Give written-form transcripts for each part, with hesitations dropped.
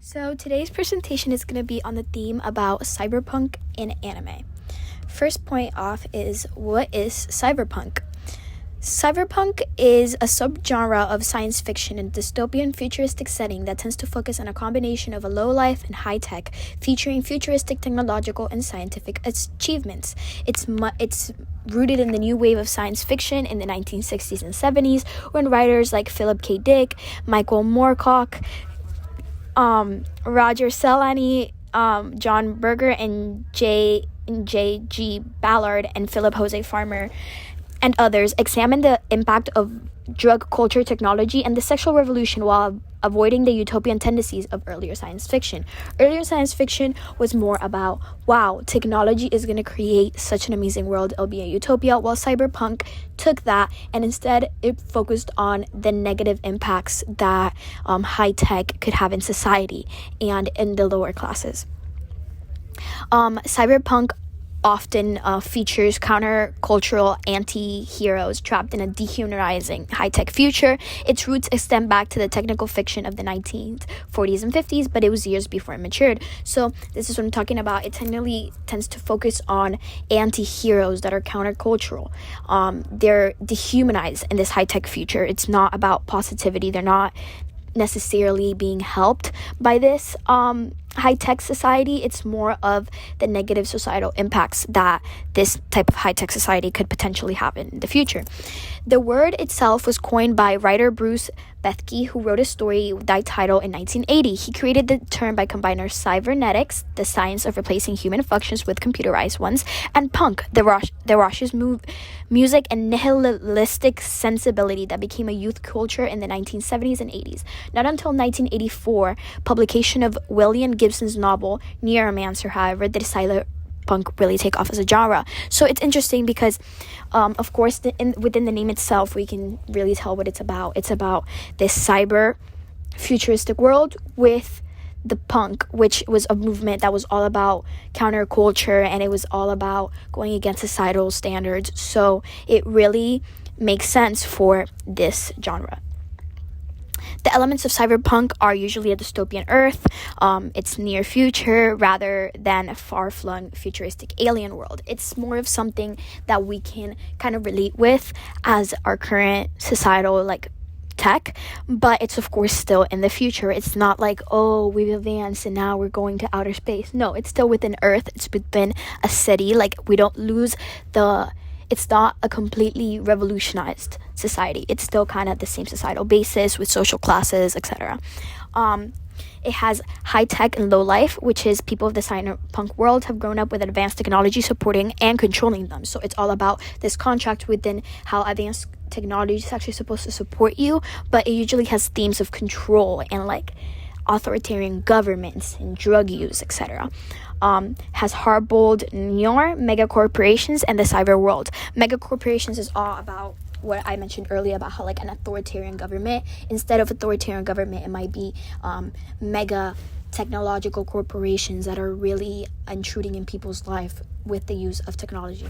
So today's presentation is going to be on the theme about cyberpunk in anime. First point off is, what is cyberpunk? Cyberpunk is a subgenre of science fiction in a dystopian futuristic setting that tends to focus on a combination of a low life and high tech, featuring futuristic technological and scientific achievements. It's rooted in the new wave of science fiction in the 1960s and 70s, when writers like Philip K. Dick, Michael Moorcock, Roger Celani, John Berger, and J.G. Ballard, and Philip Jose Farmer, and others examine the impact of drug culture, technology, and the sexual revolution while avoiding the utopian tendencies of earlier science fiction. Earlier science fiction was more about, wow, technology is going to create such an amazing world, it'll be a utopia, while cyberpunk took that and instead it focused on the negative impacts that high tech could have in society and in the lower classes. Cyberpunk often features counter-cultural anti-heroes trapped in a dehumanizing high-tech future. Its roots extend back to the technical fiction of the 1940s and 50s, but it was years before it matured. So this is what I'm talking about. It tends to focus on anti-heroes that are counter-cultural. They're dehumanized in this high-tech future. It's not about positivity. They're not necessarily being helped by this high-tech society. It's more of the negative societal impacts that this type of high-tech society could potentially have in the future. The word itself was coined by writer Bruce Bethke, who wrote a story title in 1980. He created the term by combining cybernetics, the science of replacing human functions with computerized ones, and punk, the raucous music and nihilistic sensibility that became a youth culture in the 1970s and 80s. Not until 1984, publication of William Gibson's novel Neuromancer, however, did cyberpunk really take off as a genre. So it's interesting because, of course, within the name itself, we can really tell what it's about. It's about this cyber futuristic world with the punk, which was a movement that was all about counterculture, and it was all about going against societal standards. So it really makes sense for this genre. The elements of cyberpunk are usually a dystopian Earth. It's near future rather than a far-flung futuristic alien world. It's more of something that we can kind of relate with as our current societal tech, but it's of course still in the future. It's not like, oh, we've advanced and now we're going to outer space. No, it's still within Earth. It's within a city. We don't lose it's not a completely revolutionized society. It's still kind of the same societal basis with social classes, etc. It has high tech and low life, which is people of the cyberpunk world have grown up with advanced technology supporting and controlling them. So it's all about this contract within how advanced technology is actually supposed to support you, but it usually has themes of control and authoritarian governments and drug use, etc. Has hard-boiled mega corporations and the cyber world. Mega corporations is all about what I mentioned earlier about how an authoritarian government, instead of authoritarian government, it might be mega technological corporations that are really intruding in people's life with the use of technology.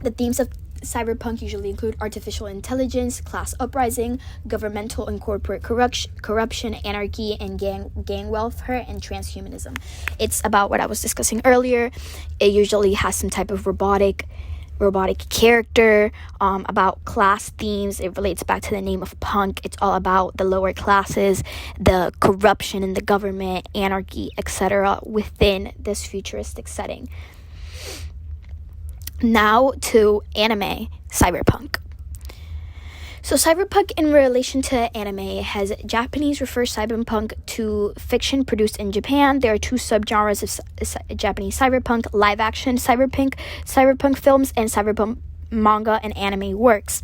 The themes of cyberpunk usually include artificial intelligence, class uprising, governmental and corporate corruption, anarchy, and gang welfare, and transhumanism. It's about what I was discussing earlier. It usually has some type of robotic character, about class themes. It relates back to the name of punk. It's all about the lower classes, the corruption in the government, anarchy, etc. within this futuristic setting. Now to anime Cyberpunk. So cyberpunk in relation to anime has Japanese refers cyberpunk to fiction produced in Japan. There are two subgenres of Japanese cyberpunk: live action cyberpunk films, and cyberpunk manga and anime works.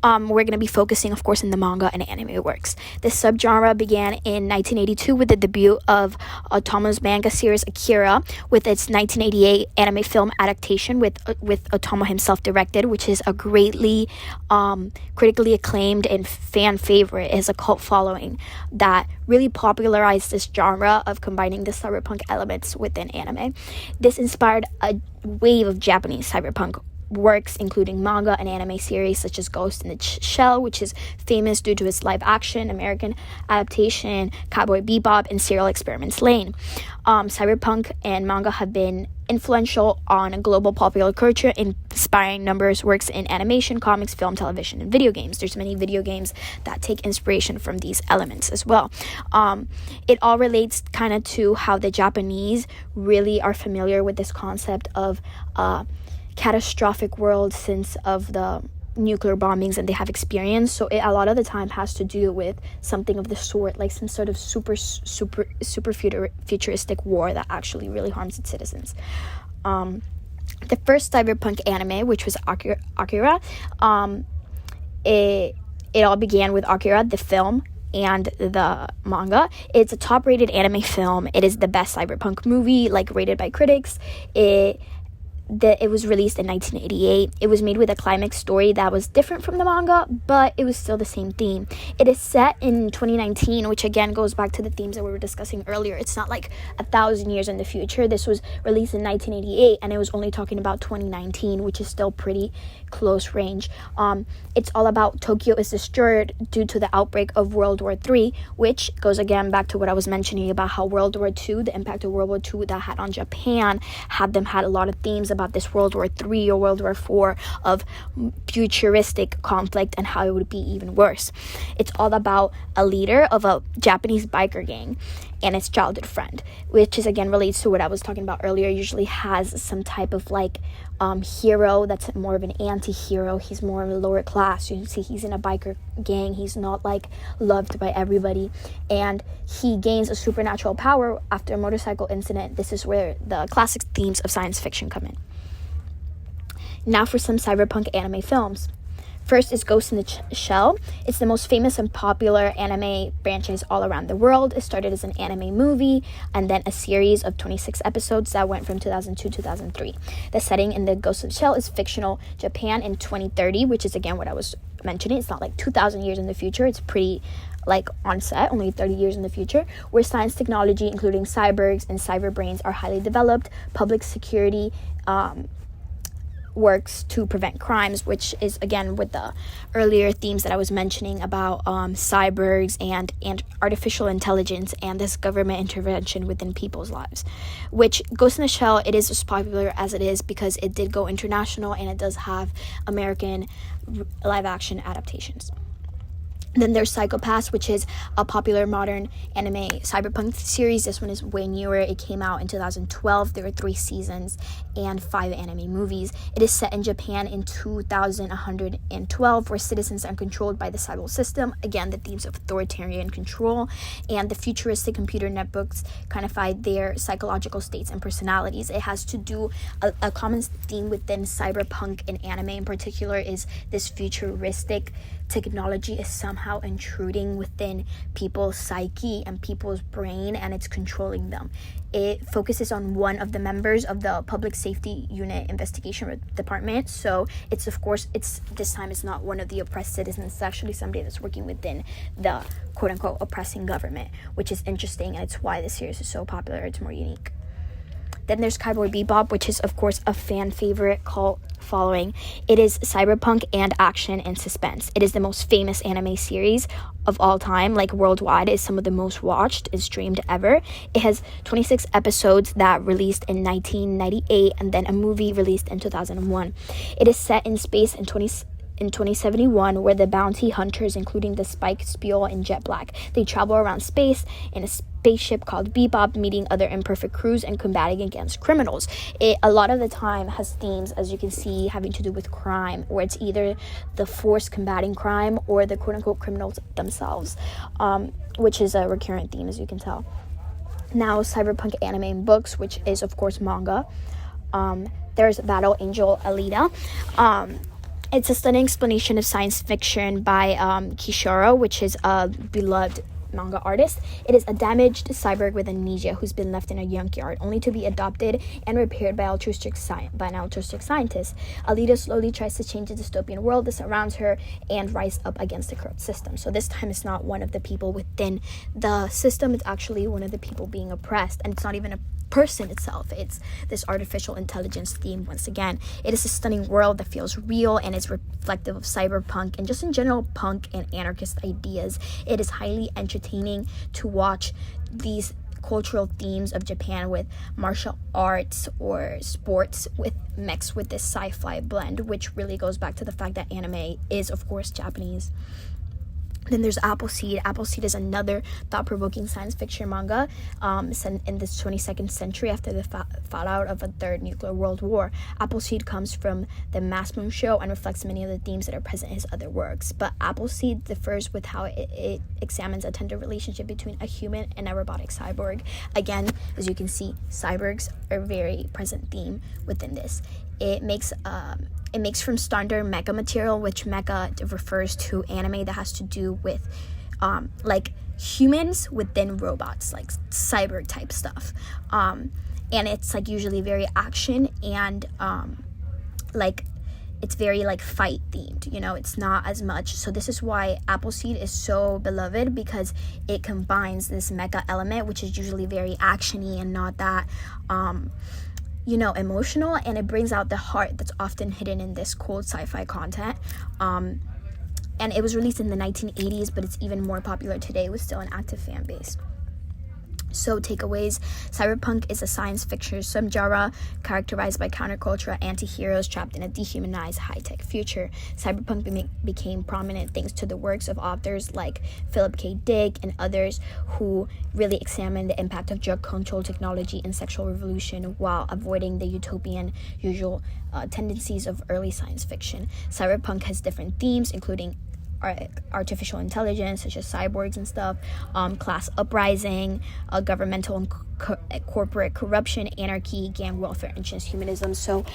We're going to be focusing, of course, in the manga and anime works. This subgenre began in 1982 with the debut of Otomo's manga series Akira, with its 1988 anime film adaptation with Otomo himself directed, which is a greatly critically acclaimed and fan favorite. It has a cult following that really popularized this genre of combining the cyberpunk elements within anime. This inspired a wave of Japanese cyberpunk works including manga and anime series such as Ghost in the Shell, which is famous due to its live action American adaptation, Cowboy Bebop, and Serial Experiments Lane. Cyberpunk and manga have been influential on global popular culture, inspiring numerous works in animation, comics, film, television, and video games. There's many video games that take inspiration from these elements as well. It all relates kind of to how the Japanese really are familiar with this concept of catastrophic world since of the nuclear bombings and they have experience. So it a lot of the time has to do with something of the sort, like some sort of super futuristic war that actually really harms its citizens. The first cyberpunk anime, which was Akira, it all began with Akira, the film, and the manga. It's a top-rated anime film. It is the best cyberpunk movie, like rated by critics. It was released in 1988. It was made with a climax story that was different from the manga, but it was still the same theme. It is set in 2019, which again goes back to the themes that we were discussing earlier. It's not like 1,000 years in the future. This was released in 1988, and it was only talking about 2019, which is still pretty close range. It's all about Tokyo is destroyed due to the outbreak of World War III, which goes again back to what I was mentioning about how World War II, the impact of World War II that had on Japan, had a lot of themes about this World War III or World War IV of futuristic conflict and how it would be even worse. It's all about a leader of a Japanese biker gang and its childhood friend, which is again relates to what I was talking about earlier. Usually has some type of like hero that's more of an anti-hero. He's more of a lower class. You see he's in a biker gang. He's not like loved by everybody, and he gains a supernatural power after a motorcycle incident. This is where the classic themes of science fiction come in. Now for some cyberpunk anime films. First is Ghost in the Shell. It's the most famous and popular anime franchise all around the world. It started as an anime movie and then a series of 26 episodes that went from 2002 to 2003. The setting in the Ghost in the Shell is fictional Japan in 2030, which is again what I was mentioning. It's not like 2,000 years in the future. It's pretty like on set, only 30 years in the future, where science technology, including cyborgs and cyberbrains, are highly developed. Public security works to prevent crimes, which is again with the earlier themes that I was mentioning about cyborgs and artificial intelligence and this government intervention within people's lives. Which Ghost in the Shell, it is as popular as it is because it did go international and it does have American live action adaptations. Then there's Psychopaths, which is a popular modern anime cyberpunk series. This one is way newer. It came out in 2012. There were 3 seasons and 5 anime movies. It is set in Japan in 2112, where citizens are controlled by the cyber system. Again, the themes of authoritarian control and the futuristic computer networks kind of find their psychological states and personalities. It has to do, a common theme within cyberpunk and anime in particular is this futuristic technology is somehow intruding within people's psyche and people's brain, and it's controlling them. It focuses on one of the members of the public safety unit investigation department. So it's this time it's not one of the oppressed citizens. It's actually somebody that's working within the quote unquote oppressing government, which is interesting, and it's why this series is so popular. It's more unique. Then there's Cowboy Bebop, which is, of course, a fan favorite cult following. It is cyberpunk and action and suspense. It is the most famous anime series of all time, like worldwide. It's some of the most watched and streamed ever. It has 26 episodes that released in 1998 and then a movie released in 2001. It is set in space in 2071, where the bounty hunters, including the Spike, Spiel, and Jet Black, they travel around space in a spaceship called Bebop, meeting other imperfect crews and combating against criminals. It a lot of the time has themes, as you can see, having to do with crime, where it's either the force combating crime or the quote-unquote criminals themselves, which is a recurrent theme, as you can tell. Now, cyberpunk anime and books, which is, of course, manga. There's Battle Angel Alita. It's a stunning explanation of science fiction by Kishiro, which is a beloved manga artist. It is a damaged cyborg with amnesia who's been left in a junkyard, only to be adopted and repaired by an altruistic scientist. Alita slowly tries to change the dystopian world that surrounds her and rise up against the corrupt system. So this time it's not one of the people within the system, it's actually one of the people being oppressed. And it's not even person itself. It's this artificial intelligence theme once again. It is a stunning world that feels real and is reflective of cyberpunk and just in general punk and anarchist ideas. It is highly entertaining to watch these cultural themes of Japan with martial arts or sports with mixed with this sci-fi blend, which really goes back to the fact that anime is of course Japanese. Then there's Appleseed. Appleseed is another thought-provoking science fiction manga set in this 22nd century after the fallout of a third nuclear world war. Appleseed comes from the Mass Moon show and reflects many of the themes that are present in his other works. But Appleseed differs with how it examines a tender relationship between a human and a robotic cyborg. Again, as you can see, cyborgs are a very present theme within this. It makes from standard mecha material, which mecha refers to anime that has to do with like humans within robots, like cyborg type stuff. And it's like usually very action and like it's very like fight themed, you know, it's not as much. So this is why Appleseed is so beloved, because it combines this mecha element, which is usually very actiony and not that emotional, and it brings out the heart that's often hidden in this cold sci-fi content. And it was released in the 1980s, but it's even more popular today with still an active fan base. So takeaways: cyberpunk is a science fiction subgenre characterized by counterculture anti-heroes trapped in a dehumanized high-tech future. Cyberpunk became prominent thanks to the works of authors like Philip K. Dick and others who really examined the impact of drug control technology and sexual revolution while avoiding the utopian usual tendencies of early science fiction. Cyberpunk has different themes, including artificial intelligence, such as cyborgs and stuff, class uprising, governmental and corporate corruption, anarchy, gang welfare, and transhumanism. So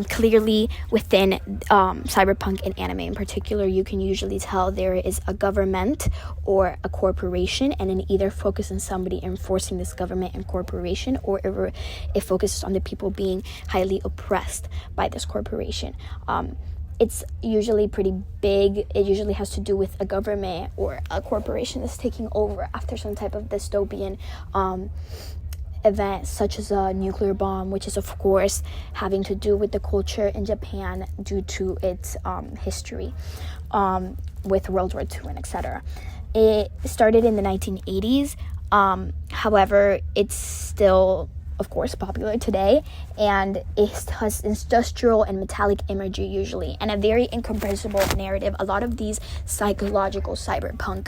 clearly within cyberpunk and anime in particular, you can usually tell there is a government or a corporation, and it either focuses on somebody enforcing this government and corporation, or it focuses on the people being highly oppressed by this corporation. It's usually pretty big. It usually has to do with a government or a corporation that's taking over after some type of dystopian event, such as a nuclear bomb, which is of course having to do with the culture in Japan due to its history with World War II and etc. It started in the 1980s. However, it's still of course popular today, and it has industrial and metallic imagery usually, and a very incomprehensible narrative. A lot of these psychological cyberpunk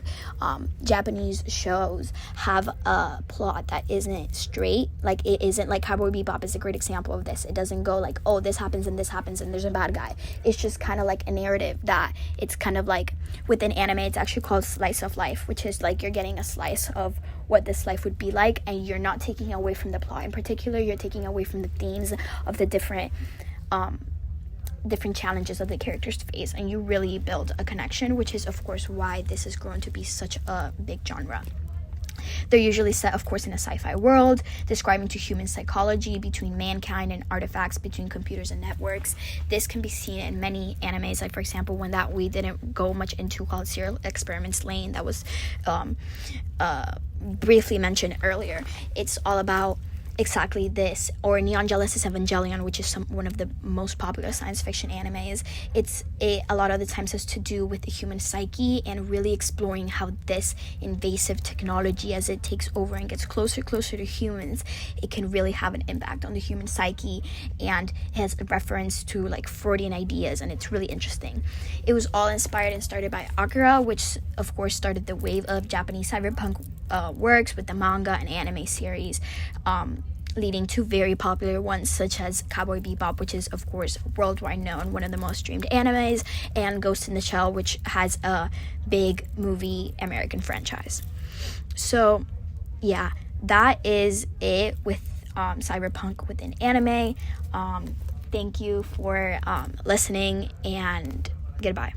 Japanese shows have a plot that isn't straight. Like, it isn't like Cowboy Bebop is a great example of this. It doesn't go like, oh, this happens and there's a bad guy. It's just kind of like a narrative that it's kind of like within anime, it's actually called slice of life, which is like you're getting a slice of what this life would be like, and you're not taking away from the plot in particular. You're taking away from the themes of the different challenges of the characters face, and you really build a connection, which is of course why this has grown to be such a big genre. They're usually set, of course, in a sci-fi world, describing to human psychology between mankind and artifacts between computers and networks. This can be seen in many animes, like for example, one that we didn't go much into called Serial Experiments Lane, that was briefly mentioned earlier. It's all about exactly this, or Neon Genesis Evangelion, which is one of the most popular science fiction animes. A lot of the times has to do with the human psyche and really exploring how this invasive technology, as it takes over and gets closer to humans, it can really have an impact on the human psyche, and it has a reference to like Freudian ideas, and it's really interesting. It was all inspired and started by Akira, which of course started the wave of Japanese cyberpunk works with the manga and anime series, leading to very popular ones such as Cowboy Bebop, which is of course worldwide known, one of the most streamed animes, and Ghost in the Shell, which has a big movie American franchise. So yeah, that is it with cyberpunk within anime. Thank you for listening, and goodbye.